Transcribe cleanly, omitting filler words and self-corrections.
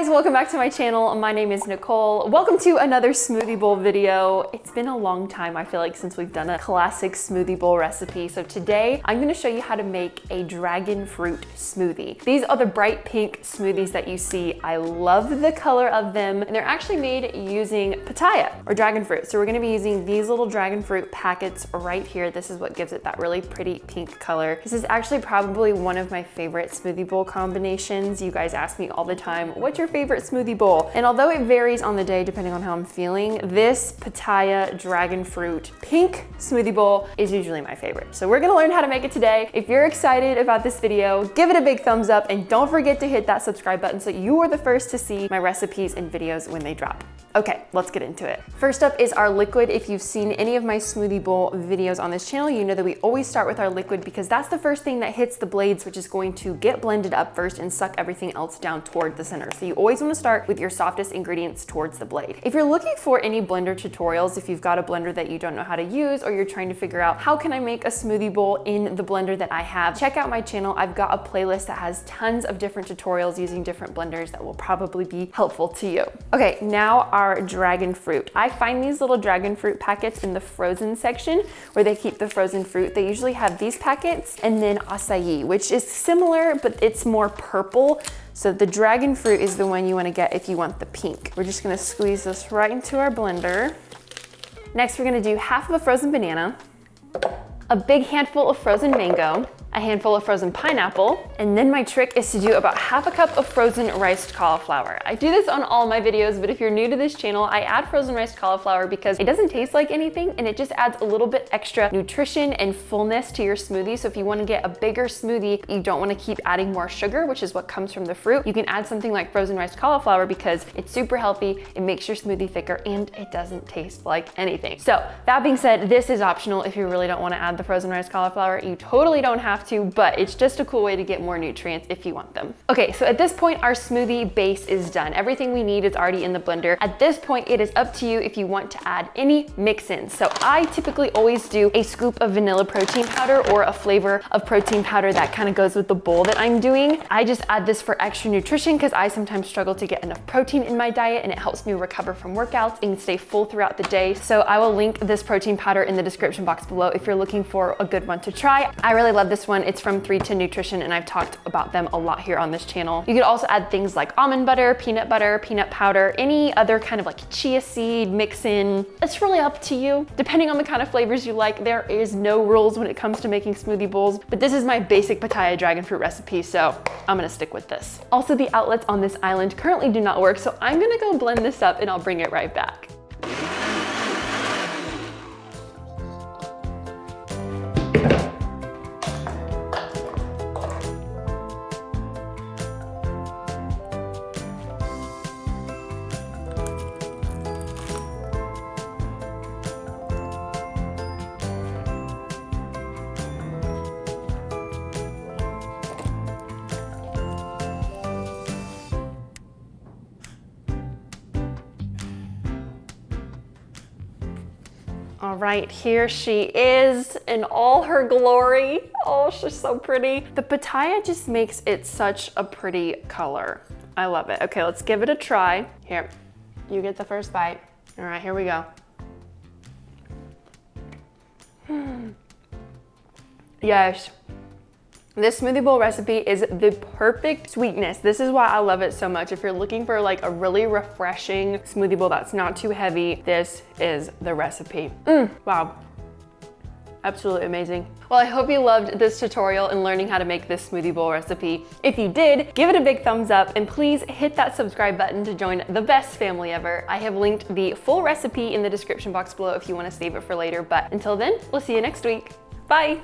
guys, welcome back to my channel. My name is Nicole. Welcome to another smoothie bowl video. It's been a long time, I feel like, since we've done a classic smoothie bowl recipe. So today I'm gonna show you how to make a dragon fruit smoothie. These are the bright pink smoothies that you see. I love the color of them, and they're actually made using pitaya or dragon fruit. So we're gonna be using these little dragon fruit packets right here. This is what gives it that really pretty pink color. This is actually probably one of my favorite smoothie bowl combinations. You guys ask me all the time, what's your favorite smoothie bowl? And although it varies on the day depending on how I'm feeling, this pitaya dragon fruit pink smoothie bowl is usually my favorite. So we're gonna learn how to make it today. If you're excited about this video, give it a big thumbs up and don't forget to hit that subscribe button so you are the first to see my recipes and videos when they drop. Okay, let's get into it. First up is our liquid. If you've seen any of my smoothie bowl videos on this channel, you know that we always start with our liquid because that's the first thing that hits the blades, which is going to get blended up first and suck everything else down toward the center. So you always want to start with your softest ingredients towards the blade. If you're looking for any blender tutorials, if you've got a blender that you don't know how to use, or you're trying to figure out how can I make a smoothie bowl in the blender that I have, check out my channel. I've got a playlist that has tons of different tutorials using different blenders that will probably be helpful to you. Okay, now our dragon fruit. I find these little dragon fruit packets in the frozen section where they keep the frozen fruit. They usually have these packets and then acai, which is similar, but it's more purple. So the dragon fruit is the one you want to get if you want the pink. We're just going to squeeze this right into our blender. Next, we're going to do half of a frozen banana, a big handful of frozen mango, a handful of frozen pineapple, and then my trick is to do about half a cup of frozen riced cauliflower. I do this on all my videos, but if you're new to this channel, I add frozen riced cauliflower because it doesn't taste like anything and it just adds a little bit extra nutrition and fullness to your smoothie. So if you want to get a bigger smoothie, you don't want to keep adding more sugar, which is what comes from the fruit, you can add something like frozen riced cauliflower because it's super healthy, it makes your smoothie thicker, and it doesn't taste like anything. So that being said, this is optional if you really don't want to add the frozen riced cauliflower. You totally don't have to, but it's just a cool way to get more nutrients if you want them. Okay, so at this point, our smoothie base is done. Everything we need is already in the blender. At this point, it is up to you if you want to add any mix-ins. So I typically always do a scoop of vanilla protein powder or a flavor of protein powder that kind of goes with the bowl that I'm doing. I just add this for extra nutrition because I sometimes struggle to get enough protein in my diet, and it helps me recover from workouts and stay full throughout the day. So I will link this protein powder in the description box below if you're looking for a good one to try. I really love this one. It's from 310 Nutrition, and I've talked about them a lot here on this channel. You could also add things like almond butter, peanut powder, any other kind of like chia seed mix-in. It's really up to you, depending on the kind of flavors you like. There is no rules when it comes to making smoothie bowls, but this is my basic pitaya dragon fruit recipe, so I'm gonna stick with this. Also, the outlets on this island currently do not work, so I'm gonna go blend this up and I'll bring it right back. All right, here she is in all her glory. Oh, she's so pretty. The pitaya just makes it such a pretty color. I love it. Okay, let's give it a try. Here, you get the first bite. All right, here we go. Yes. This smoothie bowl recipe is the perfect sweetness. This is why I love it so much. If you're looking for like a really refreshing smoothie bowl that's not too heavy, this is the recipe. Wow. Absolutely amazing. Well, I hope you loved this tutorial and learning how to make this smoothie bowl recipe. If you did, give it a big thumbs up and please hit that subscribe button to join the best family ever. I have linked the full recipe in the description box below if you want to save it for later. But until then, we'll see you next week. Bye.